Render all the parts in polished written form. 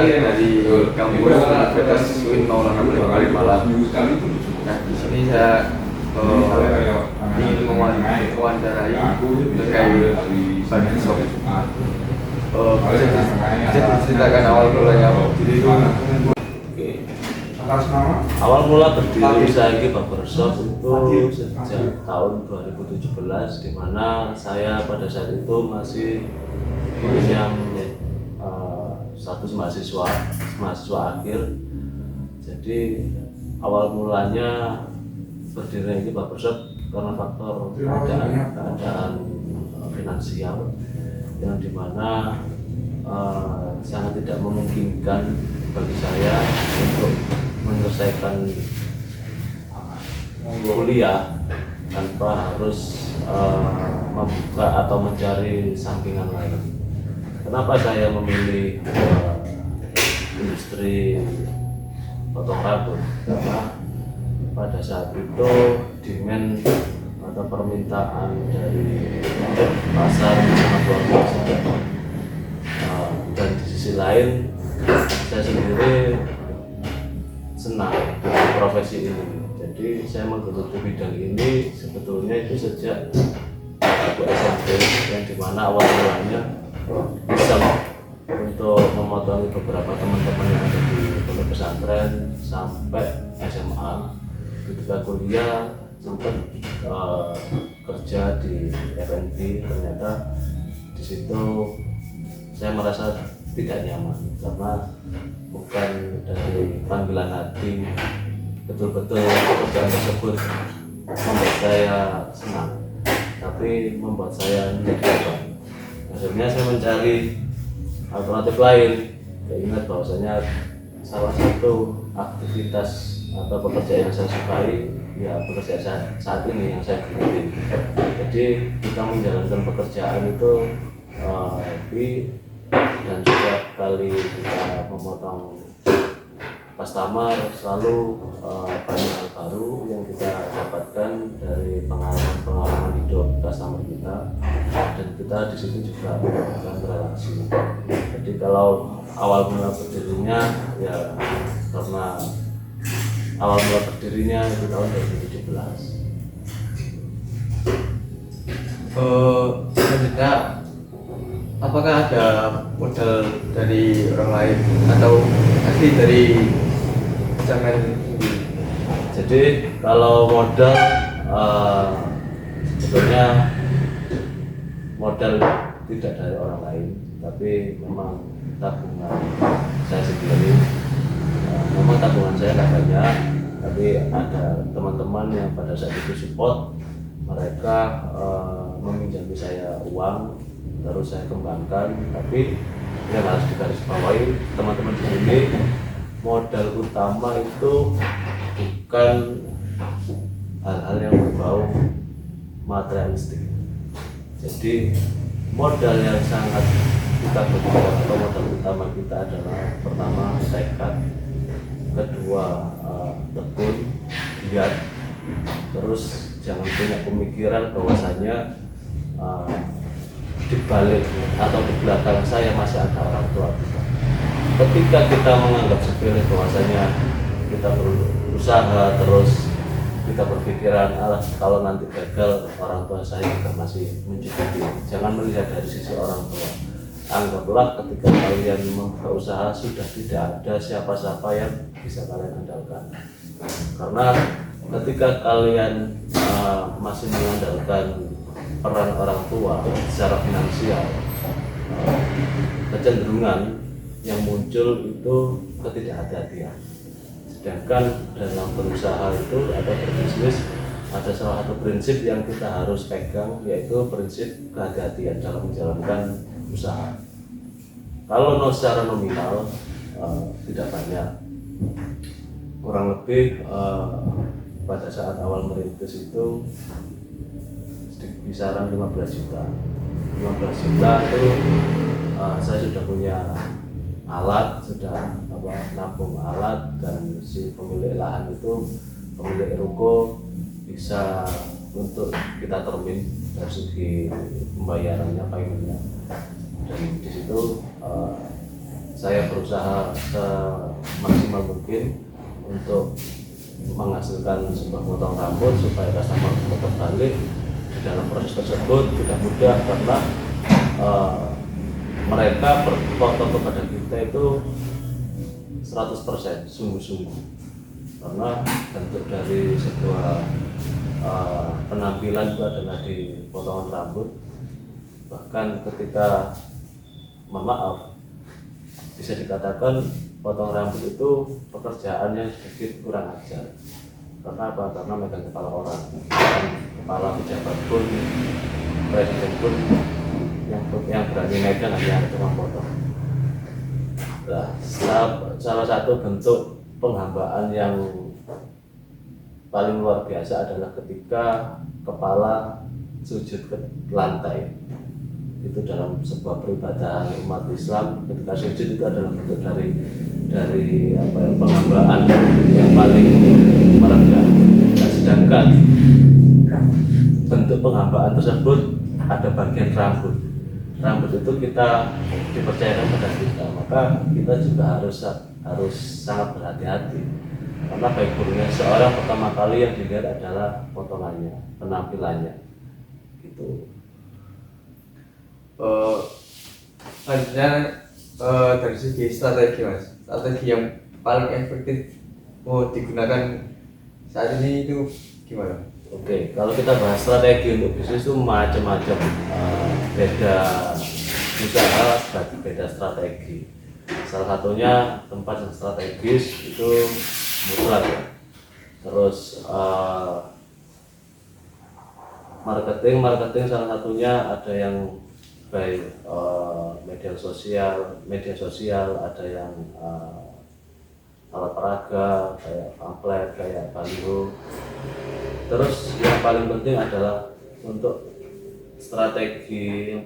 dari kampus Universitas UIN Maulana Kalimalang. Nah, di sini saya ingin mewawancarai terkait Bansos. Bisa diceritakan awal mulanya jadi itu? Awal mula berdiri saya di Barbershop itu sejak tahun 2017, di mana saya pada saat itu masih mengenyam status mahasiswa akhir. Jadi awal mulanya berdiri di Barbershop karena faktor keadaan finansial yang dimana sangat tidak memungkinkan bagi saya untuk menyelesaikan kuliah tanpa harus membuka atau mencari sampingan lain. Kenapa saya memilih industri potong rambut? Karena pada saat itu demand atau permintaan dari pasar sangat luar biasa. Dan di sisi lain saya sendiri senang dengan profesi ini. Jadi saya menggeluti bidang ini sebetulnya itu sejak aku SMP, yang dimana awal mulanya iseng untuk memotongi beberapa teman-teman yang ada di pondok pesantren sampai SMA. Ketika kuliah sempat kerja di F&B, ternyata di situ saya merasa tidak nyaman karena bukan dari panggilan hati. Betul-betul pekerjaan tersebut membuat saya senang, tapi membuat saya menjadi beban. Akhirnya saya mencari alternatif lain. Saya ingat bahwasanya salah satu aktivitas atau pekerjaan yang saya sukai ya pekerjaan saat ini yang saya geluti. Jadi kita menjalankan pekerjaan itu dan setiap kali kita memotong customer selalu banyak hal baru yang kita dapatkan dari pengalaman hidup customer kita, dan kita di situ juga mendapatkan relasi. Jadi kalau awal mula berdirinya ya karena awal mula berdirinya itu tahun 2017. Selanjutnya, apakah ada modal dari orang lain atau asli dari zaman ini? Jadi kalau modal sebetulnya modal tidak dari orang lain, tapi memang tabungan saya sendiri. Memang tabungan saya nggak banyak, tapi ada teman-teman yang pada saat itu support. Mereka meminjami saya uang, terus saya kembangkan. Tapi yang harus digarisbawahi teman-teman di sini, modal utama itu bukan hal-hal yang berbau materialistik. Jadi modal yang sangat kita butuhkan atau modal utama kita adalah pertama tekad, kedua tekun, giat, terus jangan punya pemikiran bahwasanya di balik atau di belakang saya masih ada orang tua kita. Ketika kita menganggap sepele bahwasanya kita berusaha terus kita berpikiran kalau nanti gagal orang tua saya juga masih mencukupi. Jangan melihat dari sisi orang tua. Anggaplah ketika kalian membuka usaha sudah tidak ada siapa-siapa yang bisa kalian andalkan. Karena ketika kalian masih mengandalkan peran orang tua secara finansial, kecenderungan yang muncul itu ketidakhati-hatian. Sedangkan dalam berusaha itu atau berbisnis ada salah satu prinsip yang kita harus pegang, yaitu prinsip kehati-hatian dalam menjalankan usaha. Kalau secara nominal tidak banyak, kurang lebih pada saat awal merintis itu kisaran 15 juta. 15 juta itu saya sudah punya alat, sudah nampung alat, dan si pemilik lahan itu, pemilik ruko bisa untuk kita termin dari segi pembayarannya, paymentnya. Dan di situ saya berusaha semaksimal mungkin untuk menghasilkan sebuah potong rambut supaya customer tetap balik. Di dalam proses tersebut tidak mudah karena mereka berfoto kepada kita itu 100% sungguh-sungguh, karena bentuk dari sebuah penampilan itu adalah di potongan rambut. Bahkan ketika, mohon maaf, bisa dikatakan potong rambut itu pekerjaannya sedikit kurang ajar. Karena apa? Karena megang kepala orang, dan kepala pejabat pun, presiden pun yang berani megang hanya tukang potong. Nah, salah satu bentuk penghambaan yang paling luar biasa adalah ketika kepala sujud ke lantai. Itu dalam sebuah peribadahan umat Islam, ketika sujud itu adalah bentuk dari penghambaan yang paling merendah. Nah, sedangkan bentuk penghambaan tersebut ada bagian rambut. Rambut itu kita dipercayakan pada kita, maka kita juga harus sangat berhati-hati. Karena baik buruknya seorang pertama kali yang dilihat adalah potongannya, penampilannya, gitu. Selanjutnya dari segi strategi mas, strategi yang paling efektif mau digunakan saat ini itu gimana? Oke, kalau kita bahas strategi untuk bisnis itu macam-macam, beda usaha bagi beda strategi. Salah satunya tempat yang strategis itu mutlak ya. Terus marketing salah satunya ada yang baik media sosial, ada yang alat peraga kayak pamflet, kayak baliho. Terus yang paling penting adalah untuk strategi yang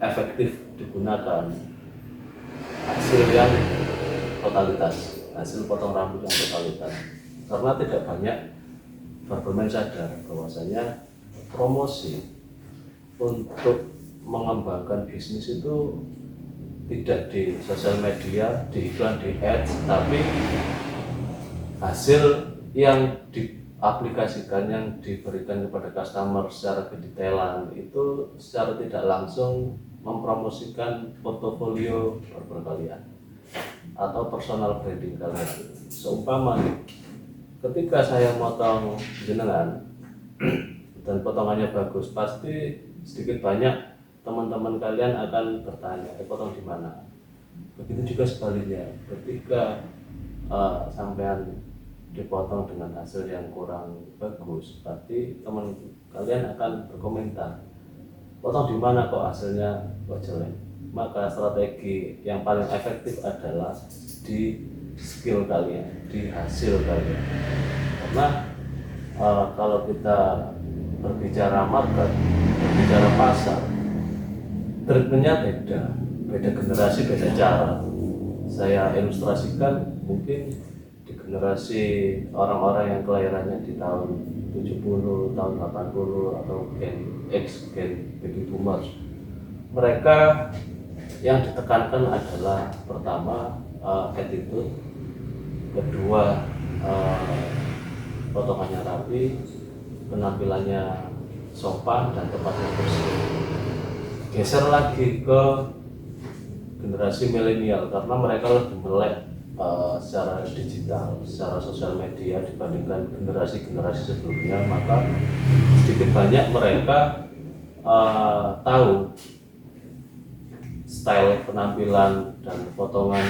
efektif digunakan hasil yang totalitas, hasil potong rambut yang totalitas. Karena tidak banyak barberman sadar bahwasanya promosi untuk mengembangkan bisnis itu tidak di sosial media, di iklan, di ads, tapi hasil yang diaplikasikan, yang diberikan kepada customer secara kedetailan itu secara tidak langsung mempromosikan portofolio barber kalian atau personal branding kalian. Seumpama ketika saya motong jenengan dan potongannya bagus, pasti sedikit banyak teman-teman kalian akan bertanya, potong di mana? Begitu juga sebaliknya, ketika sampean dipotong dengan hasil yang kurang bagus, pasti teman kalian akan berkomentar, potong di mana kok hasilnya kok jelek. Maka strategi yang paling efektif adalah di skill kalian, di hasil kalian. Karena kalau kita berbicara market, berbicara pasar, treatmentnya beda generasi, beda cara. Saya ilustrasikan mungkin di generasi orang-orang yang kelahirannya di tahun 70, tahun 80 atau Gen X, Gen Baby Boomers. Mereka yang ditekankan adalah pertama attitude, kedua potongannya rapi, penampilannya sopan dan tempatnya bersih. Geser lagi ke generasi milenial karena mereka lebih melek secara digital, secara sosial media dibandingkan generasi-generasi sebelumnya. Maka sedikit banyak mereka tahu style penampilan dan potongan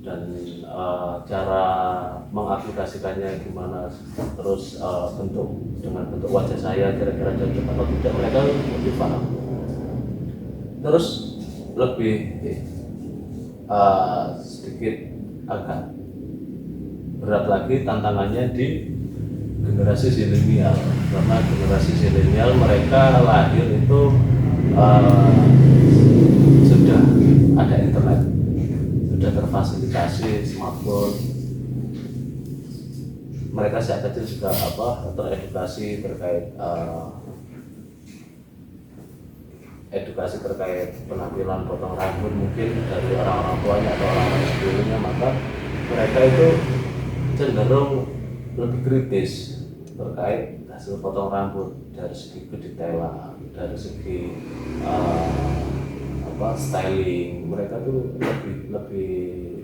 dan cara mengaplikasikannya gimana, terus dengan bentuk wajah saya kira-kira cocok atau tidak, mereka lebih paham. Terus lebih sedikit agak berat lagi tantangannya di generasi zilenial, karena generasi zilenial mereka lahir itu sudah ada internet, sudah terfasilitasi smartphone. Mereka sejak kecil juga teredukasi terkait edukasi terkait penampilan potong rambut mungkin dari orang-orang tuanya atau orang-orang sebelumnya, maka mereka itu cenderung lebih kritis terkait hasil potong rambut dari segi kedetailan, dari segi styling. Mereka tuh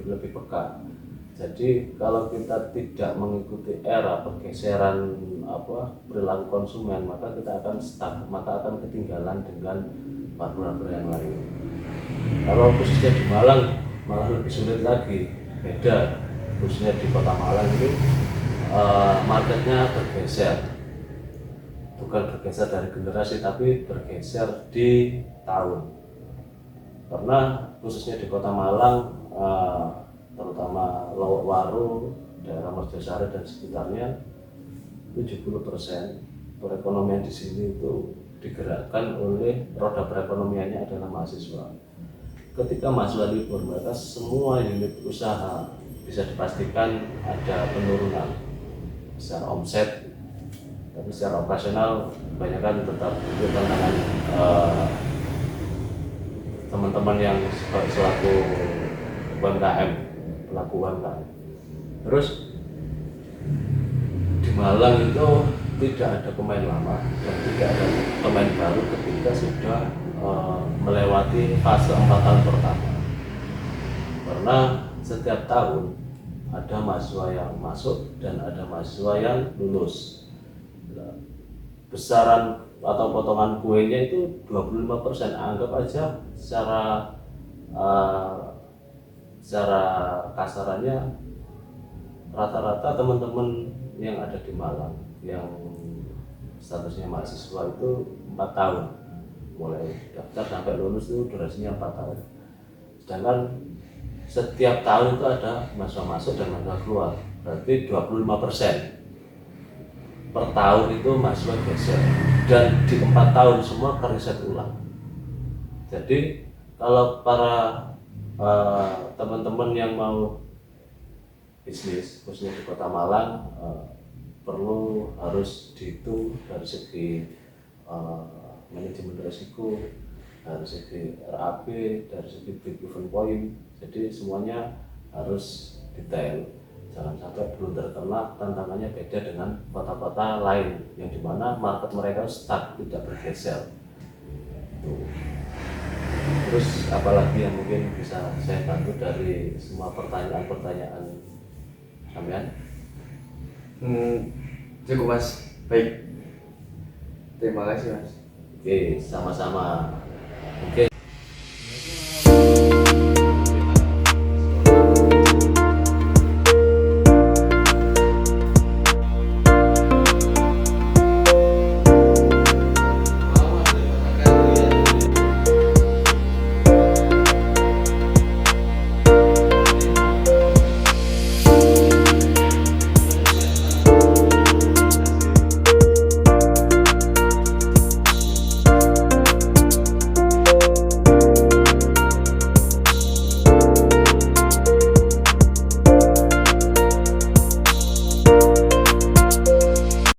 lebih peka. Jadi kalau kita tidak mengikuti era pergeseran perilaku konsumen, maka kita akan stuck, maka akan ketinggalan dengan barber yang lain. Kalau khususnya di Malang malah lebih sulit lagi, beda. Khususnya di Kota Malang itu marketnya bergeser, bukan bergeser dari generasi tapi bergeser di tahun. Karena khususnya di Kota Malang, terutama Lowokwaru, daerah Merjosari dan sekitarnya, 70% perekonomian di sini itu digerakkan oleh roda perekonomiannya adalah mahasiswa. Ketika mahasiswa libur, maka semua unit usaha bisa dipastikan ada penurunan secara omset, tapi secara operasional kebanyakan tetap itu tantangan teman-teman yang selaku UMKM, pelaku UMKM. Terus di Malang itu tidak ada pemain lama dan tidak ada pemain baru ketika sudah melewati fase 4 tahun pertama. Karena setiap tahun ada mahasiswa yang masuk dan ada mahasiswa yang lulus. Besaran atau potongan kuenya itu 25%. Anggap aja secara kasarannya rata-rata teman-teman yang ada di Malang yang statusnya mahasiswa itu 4 tahun, mulai daftar sampai lulus itu durasinya 4 tahun. Sedangkan setiap tahun itu ada mahasiswa masuk dan mahasiswa keluar, berarti 25% per tahun itu mahasiswa geser, dan di 4 tahun semua riset ulang. Jadi kalau para teman-teman yang mau bisnis khususnya di Kota Malang, perlu harus dihitung dari segi manajemen risiko, dari segi RAP, dari segi break even point. Jadi semuanya harus detail, jangan sampai belum terkena. Tantangannya beda dengan kota-kota lain yang dimana market mereka stuck, tidak bergeser. Terus apalagi yang mungkin bisa saya bantu dari semua pertanyaan-pertanyaan sampean? Cukup Mas, baik. Terima kasih Mas. Oke, sama-sama. Oke.